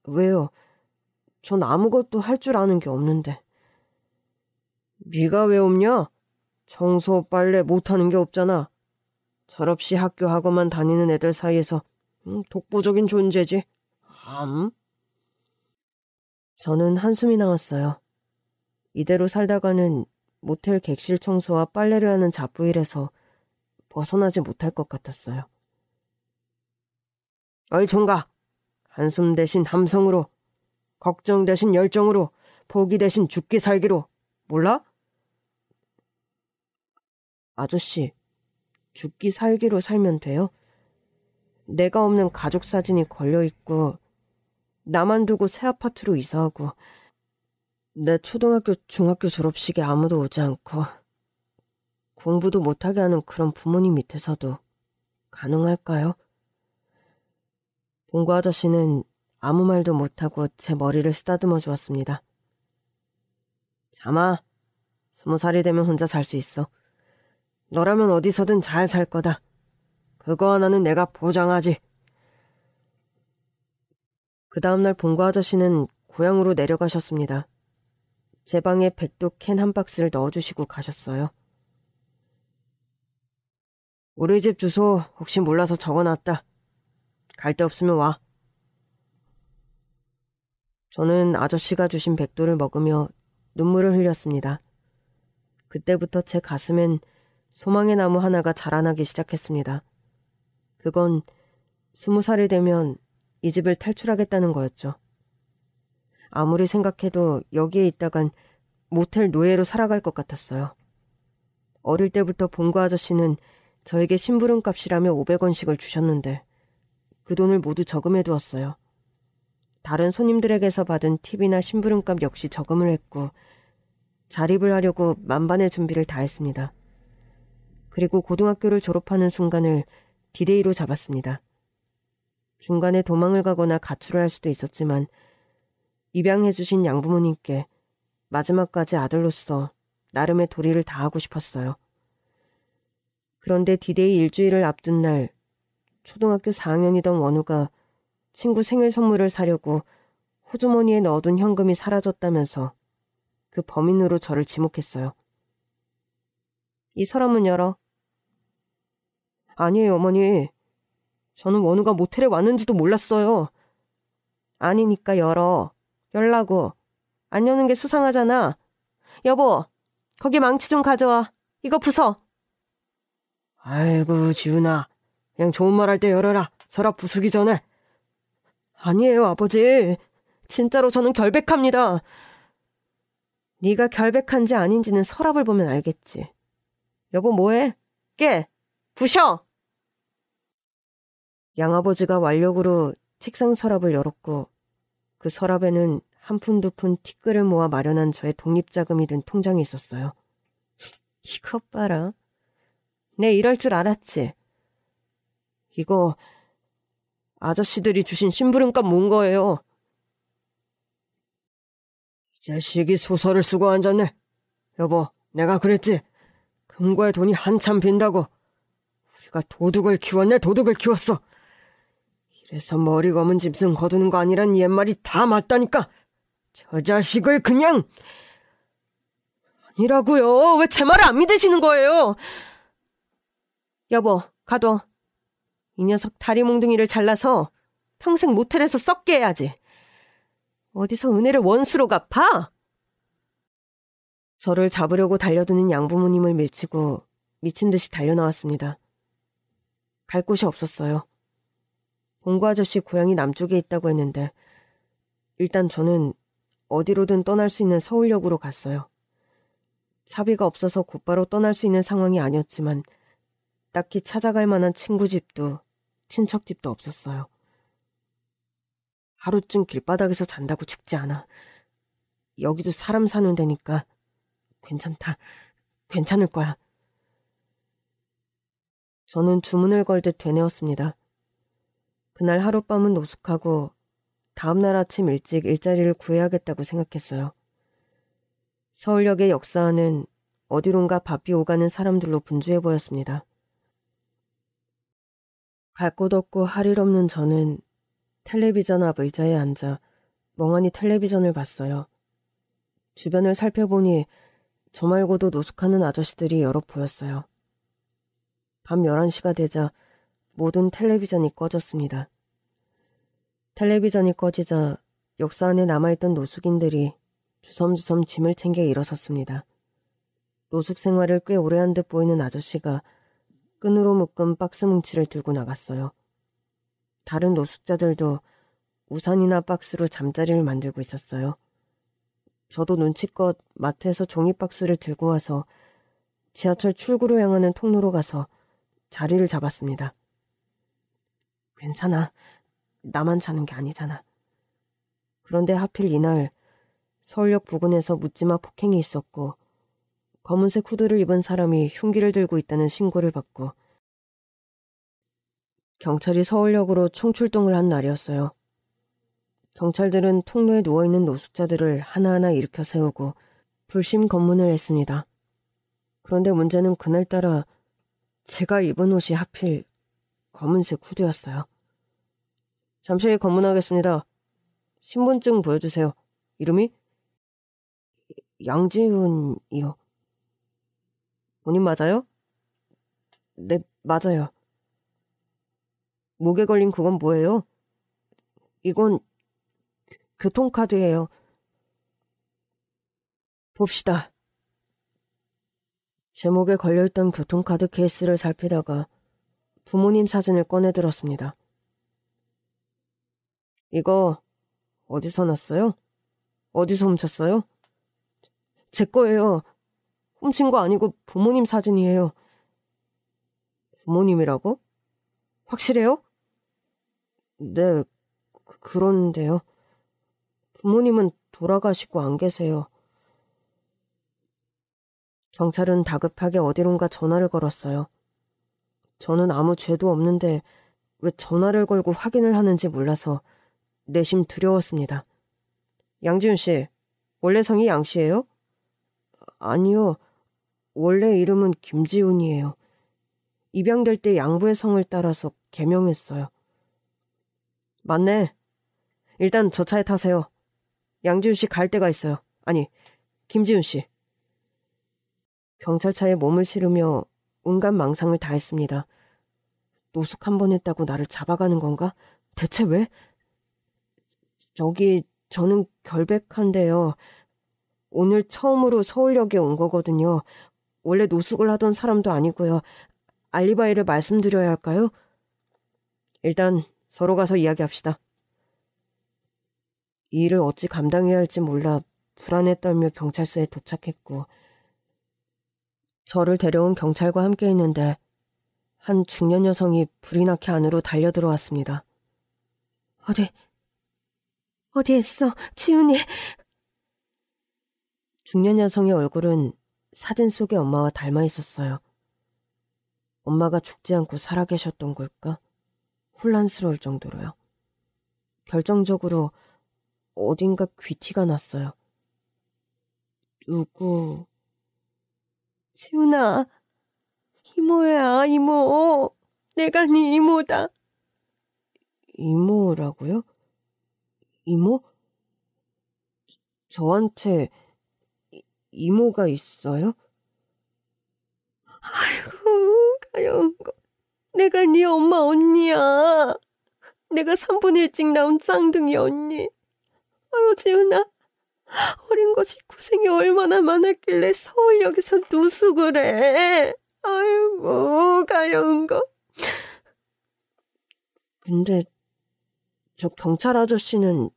왜요? 전 아무것도 할 줄 아는 게 없는데. 네가 왜 없냐? 청소, 빨래 못하는 게 없잖아. 철없이 학교하고만 다니는 애들 사이에서 독보적인 존재지. 저는 한숨이 나왔어요. 이대로 살다가는 모텔 객실 청소와 빨래를 하는 잡부일에서 벗어나지 못할 것 같았어요. 어이 총각, 한숨 대신 함성으로, 걱정 대신 열정으로, 포기 대신 죽기 살기로, 몰라? 아저씨, 죽기 살기로 살면 돼요? 내가 없는 가족 사진이 걸려있고 나만 두고 새 아파트로 이사하고 내 초등학교, 중학교 졸업식에 아무도 오지 않고 공부도 못하게 하는 그런 부모님 밑에서도 가능할까요? 봉구 아저씨는 아무 말도 못하고 제 머리를 쓰다듬어 주었습니다. 자마, 20살이 되면 혼자 살 수 있어. 너라면 어디서든 잘 살 거다. 그거 하나는 내가 보장하지. 그 다음날 봉구 아저씨는 고향으로 내려가셨습니다. 제 방에 백도 캔 한 박스를 넣어주시고 가셨어요. 우리 집 주소 혹시 몰라서 적어놨다. 갈 데 없으면 와. 저는 아저씨가 주신 백도를 먹으며 눈물을 흘렸습니다. 그때부터 제 가슴엔 소망의 나무 하나가 자라나기 시작했습니다. 그건 20살이 되면 이 집을 탈출하겠다는 거였죠. 아무리 생각해도 여기에 있다간 모텔 노예로 살아갈 것 같았어요. 어릴 때부터 봉구 아저씨는 저에게 심부름값이라며 500원씩을 주셨는데 그 돈을 모두 저금해 두었어요. 다른 손님들에게서 받은 팁이나 심부름값 역시 저금을 했고 자립을 하려고 만반의 준비를 다했습니다. 그리고 고등학교를 졸업하는 순간을 디데이로 잡았습니다. 중간에 도망을 가거나 가출을 할 수도 있었지만 입양해주신 양부모님께 마지막까지 아들로서 나름의 도리를 다하고 싶었어요. 그런데 디데이 일주일을 앞둔 날 초등학교 4학년이던 원우가 친구 생일 선물을 사려고 호주머니에 넣어둔 현금이 사라졌다면서 그 범인으로 저를 지목했어요. 이 서랍문 열어. 아니에요, 어머니. 저는 원우가 모텔에 왔는지도 몰랐어요. 아니니까 열어. 열라고. 안 여는 게 수상하잖아. 여보, 거기 망치 좀 가져와. 이거 부숴. 아이고, 지훈아. 그냥 좋은 말 할 때 열어라. 서랍 부수기 전에. 아니에요, 아버지. 진짜로 저는 결백합니다. 네가 결백한지 아닌지는 서랍을 보면 알겠지. 여보 뭐해? 깨! 부셔! 양아버지가 완력으로 책상 서랍을 열었고 그 서랍에는 한 푼 두 푼 티끌을 모아 마련한 저의 독립자금이 든 통장이 있었어요. 이것 봐라. 내 이럴 줄 알았지. 이거 아저씨들이 주신 심부름값 모은 거예요. 이 자식이 소설을 쓰고 앉았네. 여보, 내가 그랬지. 금고에 돈이 한참 빈다고. 우리가 도둑을 키웠네, 도둑을 키웠어. 이래서 머리 검은 짐승 거두는 거 아니란 옛말이 다 맞다니까. 저 자식을 그냥... 아니라고요. 왜 제 말을 안 믿으시는 거예요? 여보, 가둬. 이 녀석 다리 몽둥이를 잘라서 평생 모텔에서 썩게 해야지. 어디서 은혜를 원수로 갚아? 저를 잡으려고 달려드는 양부모님을 밀치고 미친 듯이 달려나왔습니다. 갈 곳이 없었어요. 봉구 아저씨 고향이 남쪽에 있다고 했는데 일단 저는 어디로든 떠날 수 있는 서울역으로 갔어요. 차비가 없어서 곧바로 떠날 수 있는 상황이 아니었지만 딱히 찾아갈 만한 친구 집도 친척 집도 없었어요. 하루쯤 길바닥에서 잔다고 죽지 않아. 여기도 사람 사는 데니까 괜찮다. 괜찮을 거야. 저는 주문을 걸듯 되뇌었습니다. 그날 하룻밤은 노숙하고 다음날 아침 일찍 일자리를 구해야겠다고 생각했어요. 서울역의 역사는 어디론가 바삐 오가는 사람들로 분주해 보였습니다. 갈 곳 없고 할 일 없는 저는 텔레비전 앞 의자에 앉아 멍하니 텔레비전을 봤어요. 주변을 살펴보니 저 말고도 노숙하는 아저씨들이 여러 보였어요. 밤 11시가 되자 모든 텔레비전이 꺼졌습니다. 텔레비전이 꺼지자 역사 안에 남아있던 노숙인들이 주섬주섬 짐을 챙겨 일어섰습니다. 노숙 생활을 꽤 오래 한 듯 보이는 아저씨가 끈으로 묶은 박스 뭉치를 들고 나갔어요. 다른 노숙자들도 우산이나 박스로 잠자리를 만들고 있었어요. 저도 눈치껏 마트에서 종이 박스를 들고 와서 지하철 출구로 향하는 통로로 가서 자리를 잡았습니다. 괜찮아. 나만 자는 게 아니잖아. 그런데 하필 이날 서울역 부근에서 묻지마 폭행이 있었고 검은색 후드를 입은 사람이 흉기를 들고 있다는 신고를 받고 경찰이 서울역으로 총출동을 한 날이었어요. 경찰들은 통로에 누워있는 노숙자들을 하나하나 일으켜 세우고 불심 검문을 했습니다. 그런데 문제는 그날따라 제가 입은 옷이 하필 검은색 후드였어요. 잠시 검문하겠습니다. 신분증 보여주세요. 이름이? 양지훈이요. 본인 맞아요? 네, 맞아요. 목에 걸린 그건 뭐예요? 이건 교통카드예요. 봅시다. 제 목에 걸려있던 교통카드 케이스를 살피다가 부모님 사진을 꺼내들었습니다. 이거 어디서 났어요? 어디서 훔쳤어요? 제 거예요. 훔친 거 아니고 부모님 사진이에요. 부모님이라고? 확실해요? 네, 그런데요. 부모님은 돌아가시고 안 계세요. 경찰은 다급하게 어디론가 전화를 걸었어요. 저는 아무 죄도 없는데 왜 전화를 걸고 확인을 하는지 몰라서 내심 두려웠습니다. 양지훈 씨, 원래 성이 양 씨예요? 아니요, 원래 이름은 김지훈이에요. 입양될 때 양부의 성을 따라서 개명했어요. 맞네. 일단 저 차에 타세요. 양지훈 씨 갈 데가 있어요. 아니, 김지훈 씨. 경찰차에 몸을 실으며 온갖 망상을 다했습니다. 노숙 한 번 했다고 나를 잡아가는 건가? 대체 왜? 저는 결백한데요. 오늘 처음으로 서울역에 온 거거든요. 원래 노숙을 하던 사람도 아니고요. 알리바이를 말씀드려야 할까요? 일단 서로 가서 이야기합시다. 이 일을 어찌 감당해야 할지 몰라 불안에 떨며 경찰서에 도착했고 저를 데려온 경찰과 함께 있는데 한 중년 여성이 불이 나게 안으로 달려들어왔습니다. 어디 있어, 지훈이? 중년 여성의 얼굴은 사진 속의 엄마와 닮아 있었어요. 엄마가 죽지 않고 살아계셨던 걸까? 혼란스러울 정도로요. 결정적으로 어딘가 귀티가 났어요. 누구? 지훈아, 이모야, 이모. 내가 네 이모다. 이모라고요? 이모? 저한테 이모가 있어요? 아이고, 가여운 거. 내가 네 엄마 언니야. 내가 3분 일찍 나온 쌍둥이 언니. 아유, 지훈아. 어린 것이 고생이 얼마나 많았길래 서울역에서 노숙을 해. 아이고, 가여운 거. 근데 저 경찰 아저씨는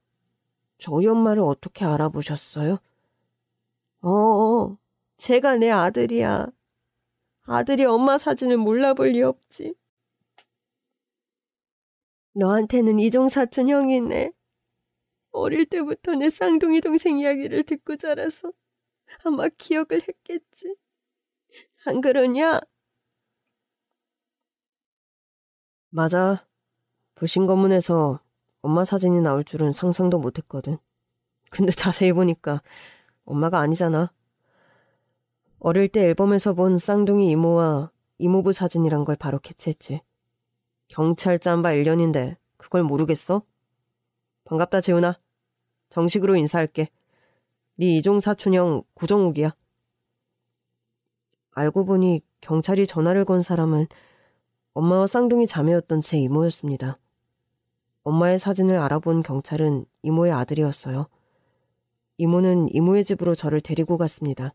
저희 엄마를 어떻게 알아보셨어요? 제가 내 아들이야. 아들이 엄마 사진을 몰라볼 리 없지. 너한테는 이종사촌 형이네. 어릴 때부터 내 쌍둥이 동생 이야기를 듣고 자라서 아마 기억을 했겠지. 안 그러냐? 맞아. 불신검문에서 엄마 사진이 나올 줄은 상상도 못했거든. 근데 자세히 보니까 엄마가 아니잖아. 어릴 때 앨범에서 본 쌍둥이 이모와 이모부 사진이란 걸 바로 캐치했지. 경찰 짬바 1년인데 그걸 모르겠어? 반갑다, 재훈아. 정식으로 인사할게. 네 이종 사촌형 고정욱이야. 알고 보니 경찰이 전화를 건 사람은 엄마와 쌍둥이 자매였던 제 이모였습니다. 엄마의 사진을 알아본 경찰은 이모의 아들이었어요. 이모는 이모의 집으로 저를 데리고 갔습니다.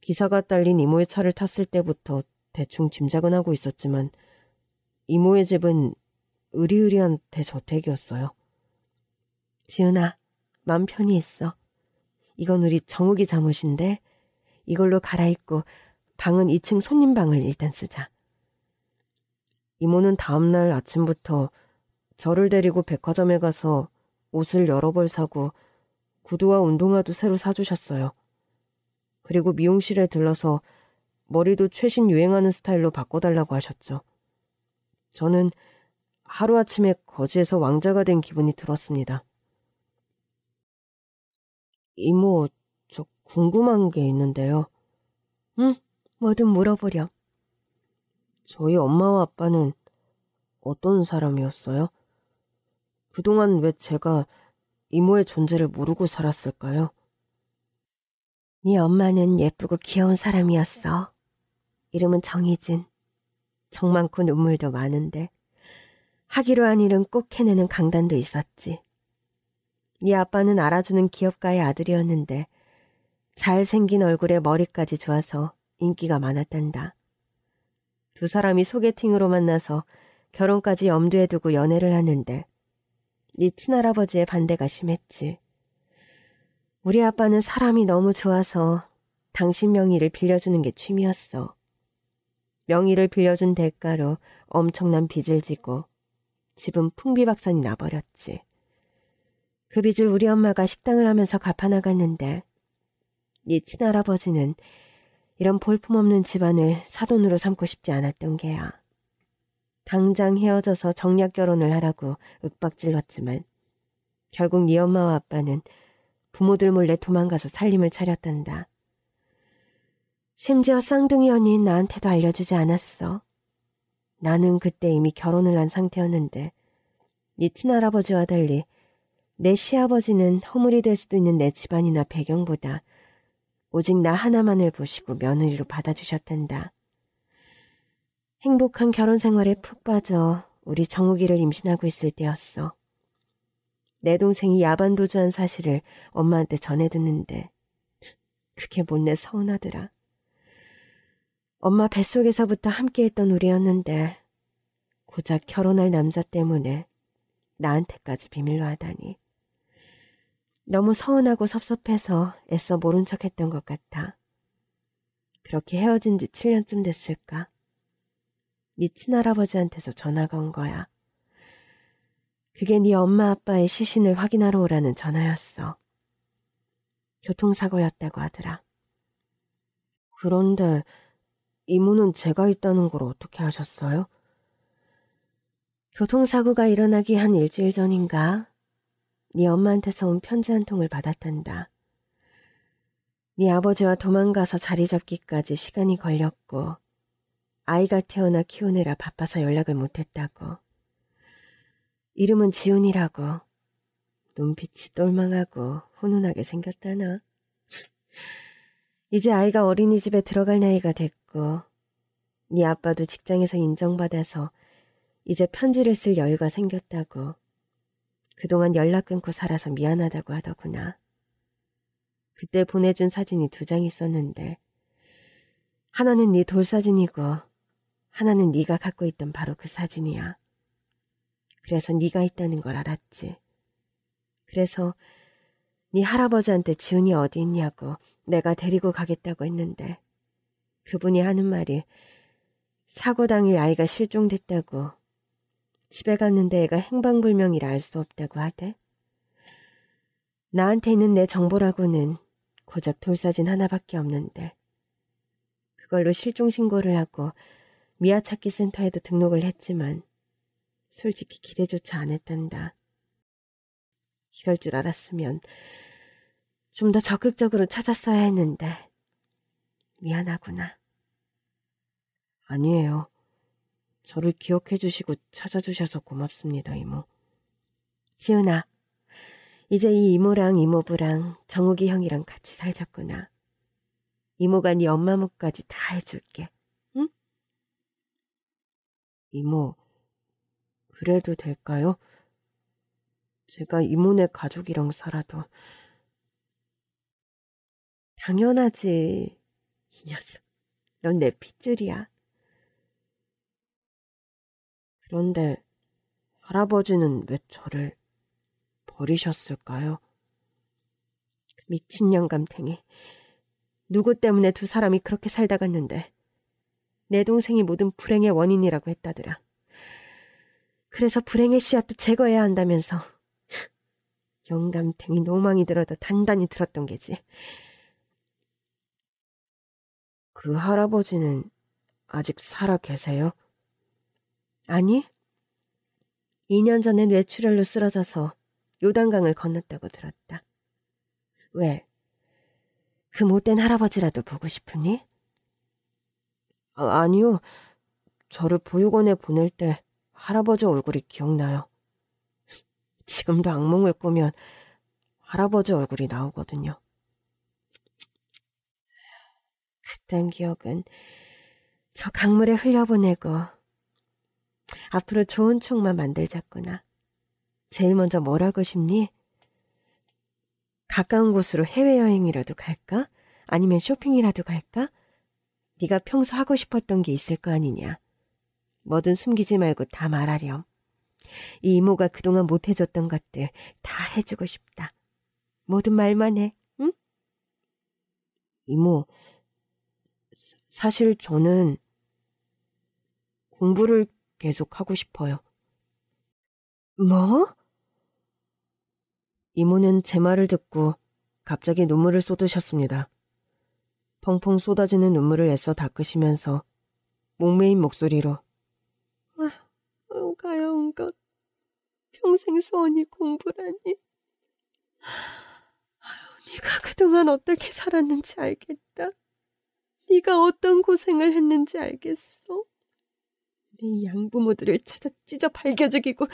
기사가 딸린 이모의 차를 탔을 때부터 대충 짐작은 하고 있었지만 이모의 집은 으리으리한 대저택이었어요. 지은아, 맘 편히 있어. 이건 우리 정욱이 잠옷인데 이걸로 갈아입고 방은 2층 손님방을 일단 쓰자. 이모는 다음날 아침부터 저를 데리고 백화점에 가서 옷을 여러 벌 사고 구두와 운동화도 새로 사주셨어요. 그리고 미용실에 들러서 머리도 최신 유행하는 스타일로 바꿔달라고 하셨죠. 저는 하루아침에 거지에서 왕자가 된 기분이 들었습니다. 이모, 저 궁금한 게 있는데요. 응, 뭐든 물어보렴. 저희 엄마와 아빠는 어떤 사람이었어요? 그동안 왜 제가 이모의 존재를 모르고 살았을까요? 네 엄마는 예쁘고 귀여운 사람이었어. 이름은 정희진. 정 많고 눈물도 많은데 하기로 한 일은 꼭 해내는 강단도 있었지. 네 아빠는 알아주는 기업가의 아들이었는데 잘생긴 얼굴에 머리까지 좋아서 인기가 많았단다. 두 사람이 소개팅으로 만나서 결혼까지 염두에 두고 연애를 하는데 네 친할아버지의 반대가 심했지. 우리 아빠는 사람이 너무 좋아서 당신 명의를 빌려주는 게 취미였어. 명의를 빌려준 대가로 엄청난 빚을 지고 집은 풍비박산이 나버렸지. 그 빚을 우리 엄마가 식당을 하면서 갚아나갔는데 네 친할아버지는 이런 볼품없는 집안을 사돈으로 삼고 싶지 않았던 게야. 당장 헤어져서 정략 결혼을 하라고 윽박질렀지만 결국 네 엄마와 아빠는 부모들 몰래 도망가서 살림을 차렸단다. 심지어 쌍둥이 언니인 나한테도 알려주지 않았어. 나는 그때 이미 결혼을 한 상태였는데 네 친할아버지와 달리 내 시아버지는 허물이 될 수도 있는 내 집안이나 배경보다 오직 나 하나만을 보시고 며느리로 받아주셨단다. 행복한 결혼 생활에 푹 빠져 우리 정욱이를 임신하고 있을 때였어. 내 동생이 야반도주한 사실을 엄마한테 전해 듣는데 그게 못내 서운하더라. 엄마 뱃속에서부터 함께했던 우리였는데 고작 결혼할 남자 때문에 나한테까지 비밀로 하다니. 너무 서운하고 섭섭해서 애써 모른 척했던 것 같아. 그렇게 헤어진 지 7년쯤 됐을까? 네 친할아버지한테서 전화가 온 거야. 그게 네 엄마 아빠의 시신을 확인하러 오라는 전화였어. 교통사고였다고 하더라. 그런데 이모는 제가 있다는 걸 어떻게 아셨어요? 교통사고가 일어나기 한 일주일 전인가 네 엄마한테서 온 편지 한 통을 받았단다. 네 아버지와 도망가서 자리 잡기까지 시간이 걸렸고 아이가 태어나 키우느라 바빠서 연락을 못했다고. 이름은 지훈이라고. 눈빛이 똘망하고 훈훈하게 생겼다나. 이제 아이가 어린이집에 들어갈 나이가 됐고 네 아빠도 직장에서 인정받아서 이제 편지를 쓸 여유가 생겼다고. 그동안 연락 끊고 살아서 미안하다고 하더구나. 그때 보내준 사진이 2장 있었는데 하나는 네 돌사진이고 하나는 네가 갖고 있던 바로 그 사진이야. 그래서 네가 있다는 걸 알았지. 그래서 네 할아버지한테 지훈이 어디 있냐고 내가 데리고 가겠다고 했는데 그분이 하는 말이 사고 당일 아이가 실종됐다고. 집에 갔는데 애가 행방불명이라 알 수 없다고 하대. 나한테 있는 내 정보라고는 고작 돌사진 하나밖에 없는데 그걸로 실종신고를 하고 미아찾기 센터에도 등록을 했지만 솔직히 기대조차 안 했단다. 이럴 줄 알았으면 좀 더 적극적으로 찾았어야 했는데 미안하구나. 아니에요. 저를 기억해 주시고 찾아주셔서 고맙습니다, 이모. 지은아, 이제 이 이모랑 이모부랑 정욱이 형이랑 같이 살자꾸나. 이모가 네 엄마 몫까지 다 해줄게. 응? 이모, 그래도 될까요? 제가 이모네 가족이랑 살아도. 당연하지. 이 녀석, 넌 내 핏줄이야. 그런데 할아버지는 왜 저를 버리셨을까요? 미친 영감탱이. 누구 때문에 두 사람이 그렇게 살다 갔는데 내 동생이 모든 불행의 원인이라고 했다더라. 그래서 불행의 씨앗도 제거해야 한다면서. 영감탱이 노망이 들어도 단단히 들었던 게지. 그 할아버지는 아직 살아 계세요? 아니, 2년 전에 뇌출혈로 쓰러져서 요단강을 건넜다고 들었다. 왜? 그 못된 할아버지라도 보고 싶으니? 아니요. 저를 보육원에 보낼 때 할아버지 얼굴이 기억나요. 지금도 악몽을 꾸면 할아버지 얼굴이 나오거든요. 그딴 기억은 저 강물에 흘려보내고 앞으로 좋은 촉만 만들자꾸나. 제일 먼저 뭘 하고 싶니? 가까운 곳으로 해외여행이라도 갈까? 아니면 쇼핑이라도 갈까? 네가 평소 하고 싶었던 게 있을 거 아니냐. 뭐든 숨기지 말고 다 말하렴. 이 이모가 그동안 못해줬던 것들 다 해주고 싶다. 모든 말만 해, 응? 이모, 사실 저는 공부를 계속 하고 싶어요. 뭐? 이모는 제 말을 듣고 갑자기 눈물을 쏟으셨습니다. 펑펑 쏟아지는 눈물을 애써 닦으시면서 목매인 목소리로 가여운 것, 평생 소원이 공부라니. 네가 그동안 어떻게 살았는지 알겠다. 네가 어떤 고생을 했는지 알겠어. 네 양부모들을 찾아 찢어 발겨 죽이고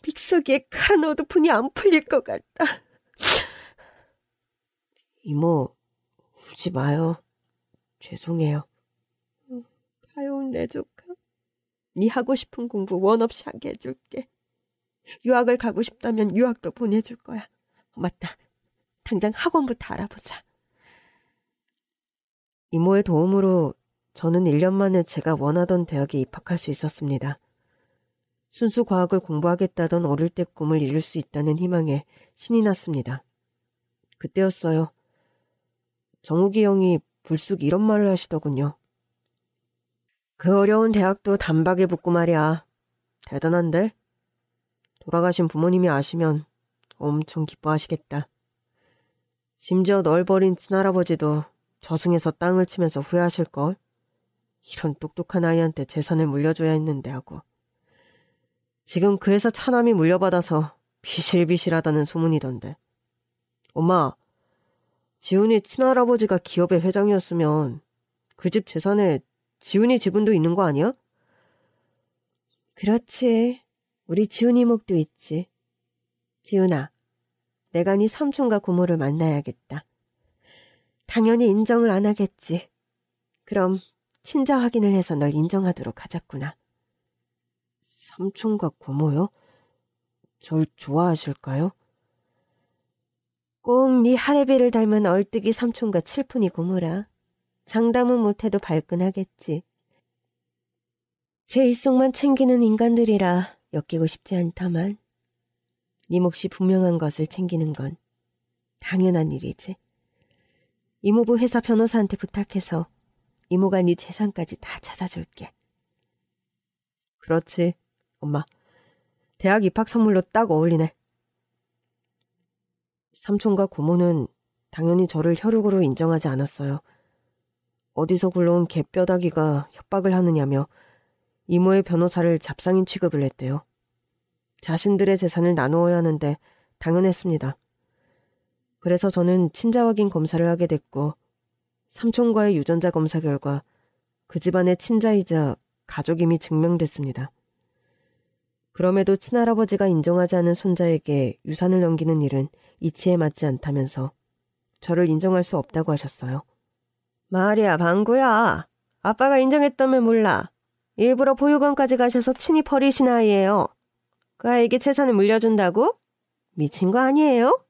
믹서기에 칼아 넣어도 분이 안 풀릴 것 같다. 이모, 울지 마요. 죄송해요. 가여운 내 조카, 네 하고 싶은 공부 원 없이 하게 해줄게. 유학을 가고 싶다면 유학도 보내줄 거야. 맞다. 당장 학원부터 알아보자. 이모의 도움으로 저는 1년 만에 제가 원하던 대학에 입학할 수 있었습니다. 순수 과학을 공부하겠다던 어릴 때 꿈을 이룰 수 있다는 희망에 신이 났습니다. 그때였어요. 정욱이 형이 불쑥 이런 말을 하시더군요. 그 어려운 대학도 단박에 붙고 말이야. 대단한데? 돌아가신 부모님이 아시면 엄청 기뻐하시겠다. 심지어 널 버린 친할아버지도 저승에서 땅을 치면서 후회하실걸. 이런 똑똑한 아이한테 재산을 물려줘야 했는데 하고. 지금 그 회사 차남이 물려받아서 비실비실하다는 소문이던데. 엄마, 지훈이 친할아버지가 기업의 회장이었으면 그 집 재산에 지훈이 지분도 있는 거 아니야? 그렇지. 우리 지훈이 목도 있지. 지훈아, 내가 네 삼촌과 고모를 만나야겠다. 당연히 인정을 안 하겠지. 그럼 친자 확인을 해서 널 인정하도록 하자꾸나. 삼촌과 고모요? 절 좋아하실까요? 꼭 네 할애비를 닮은 얼뜨기 삼촌과 칠푼이 고모라. 장담은 못해도 발끈하겠지. 제 일속만 챙기는 인간들이라 엮이고 싶지 않다만 네 몫이 분명한 것을 챙기는 건 당연한 일이지. 이모부 회사 변호사한테 부탁해서 이모가 네 재산까지 다 찾아줄게. 그렇지, 엄마. 대학 입학 선물로 딱 어울리네. 삼촌과 고모는 당연히 저를 혈육으로 인정하지 않았어요. 어디서 굴러온 개뼈다귀가 협박을 하느냐며 이모의 변호사를 잡상인 취급을 했대요. 자신들의 재산을 나누어야 하는데 당연했습니다. 그래서 저는 친자 확인 검사를 하게 됐고 삼촌과의 유전자 검사 결과 그 집안의 친자이자 가족임이 증명됐습니다. 그럼에도 친할아버지가 인정하지 않은 손자에게 유산을 넘기는 일은 이치에 맞지 않다면서 저를 인정할 수 없다고 하셨어요. 말이야, 방구야. 아빠가 인정했다면 몰라. 일부러 보육원까지 가셔서 친히 버리신 아이예요. 그 아이에게 재산을 물려준다고? 미친 거 아니에요?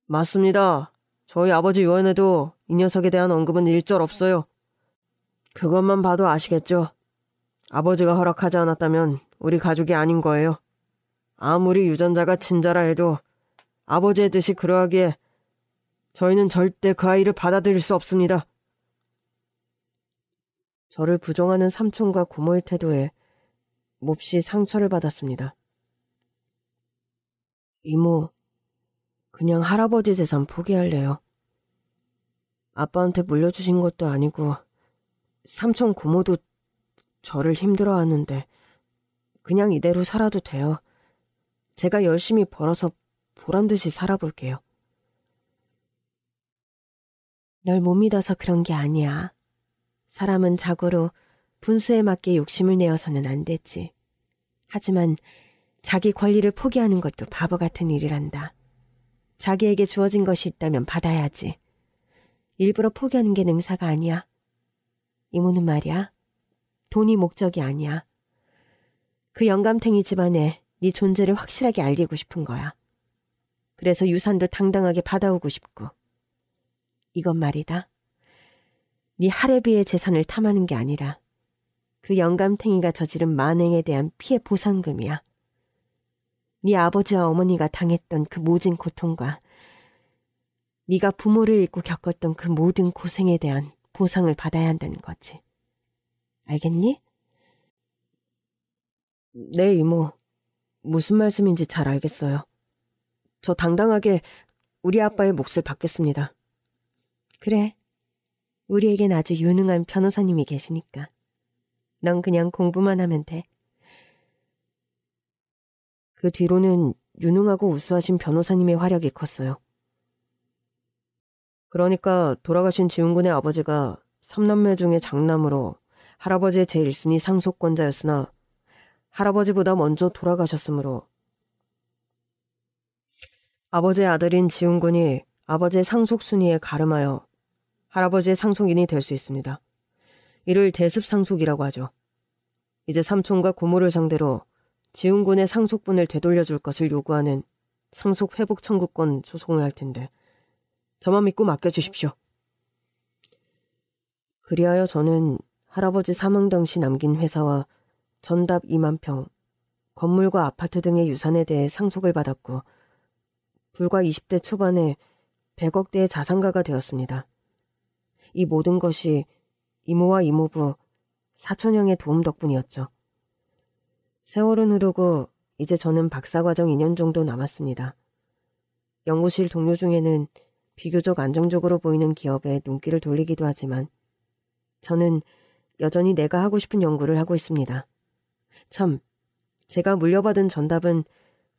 맞습니다. 저희 아버지 유언에도 이 녀석에 대한 언급은 일절 없어요. 그것만 봐도 아시겠죠? 아버지가 허락하지 않았다면 우리 가족이 아닌 거예요. 아무리 유전자가 친자라 해도 아버지의 뜻이 그러하기에 저희는 절대 그 아이를 받아들일 수 없습니다. 저를 부정하는 삼촌과 고모의 태도에 몹시 상처를 받았습니다. 이모, 그냥 할아버지 재산 포기할래요. 아빠한테 물려주신 것도 아니고 삼촌 고모도 저를 힘들어하는데 그냥 이대로 살아도 돼요. 제가 열심히 벌어서 보란듯이 살아볼게요. 널 못 믿어서 그런 게 아니야. 사람은 자고로 분수에 맞게 욕심을 내어서는 안 되지. 하지만 자기 권리를 포기하는 것도 바보 같은 일이란다. 자기에게 주어진 것이 있다면 받아야지. 일부러 포기하는 게 능사가 아니야. 이모는 말이야. 돈이 목적이 아니야. 그 영감탱이 집안에 네 존재를 확실하게 알리고 싶은 거야. 그래서 유산도 당당하게 받아오고 싶고. 이건 말이다. 네 할애비의 재산을 탐하는 게 아니라 그 영감탱이가 저지른 만행에 대한 피해 보상금이야. 네 아버지와 어머니가 당했던 그 모진 고통과 네가 부모를 잃고 겪었던 그 모든 고생에 대한 보상을 받아야 한다는 거지. 알겠니? 네, 이모. 무슨 말씀인지 잘 알겠어요. 저 당당하게 우리 아빠의 몫을 받겠습니다. 그래. 우리에겐 아주 유능한 변호사님이 계시니까. 넌 그냥 공부만 하면 돼. 그 뒤로는 유능하고 우수하신 변호사님의 활약이 컸어요. 그러니까 돌아가신 지훈군의 아버지가 3남매 중에 장남으로 할아버지의 제1순위 상속권자였으나 할아버지보다 먼저 돌아가셨으므로 아버지의 아들인 지훈군이 아버지의 상속순위에 가름하여 할아버지의 상속인이 될 수 있습니다. 이를 대습상속이라고 하죠. 이제 삼촌과 고모를 상대로 지훈군의 상속분을 되돌려줄 것을 요구하는 상속회복 청구권 소송을 할 텐데 저만 믿고 맡겨주십시오. 그리하여 저는 할아버지 사망 당시 남긴 회사와 전답 2만 평, 건물과 아파트 등의 유산에 대해 상속을 받았고 불과 20대 초반에 100억대의 자산가가 되었습니다. 이 모든 것이 이모와 이모부, 사촌형의 도움 덕분이었죠. 세월은 흐르고 이제 저는 박사과정 2년 정도 남았습니다. 연구실 동료 중에는 비교적 안정적으로 보이는 기업에 눈길을 돌리기도 하지만 저는 여전히 내가 하고 싶은 연구를 하고 있습니다. 참, 제가 물려받은 전답은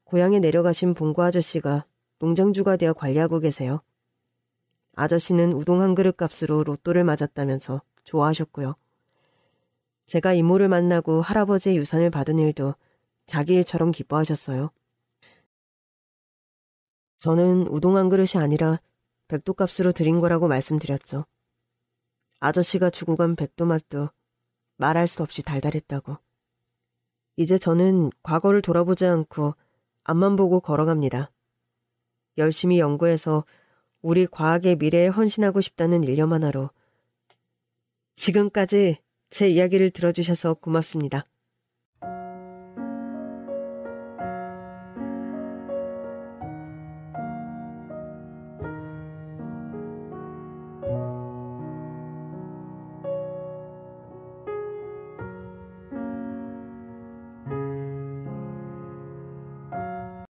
고향에 내려가신 봉구 아저씨가 농장주가 되어 관리하고 계세요. 아저씨는 우동 한 그릇 값으로 로또를 맞았다면서 좋아하셨고요. 제가 이모를 만나고 할아버지의 유산을 받은 일도 자기 일처럼 기뻐하셨어요. 저는 우동 한 그릇이 아니라 백도값으로 드린 거라고 말씀드렸죠. 아저씨가 주고 간 백도 맛도 말할 수 없이 달달했다고. 이제 저는 과거를 돌아보지 않고 앞만 보고 걸어갑니다. 열심히 연구해서 우리 과학의 미래에 헌신하고 싶다는 일념 하나로. 지금까지 제 이야기를 들어주셔서 고맙습니다.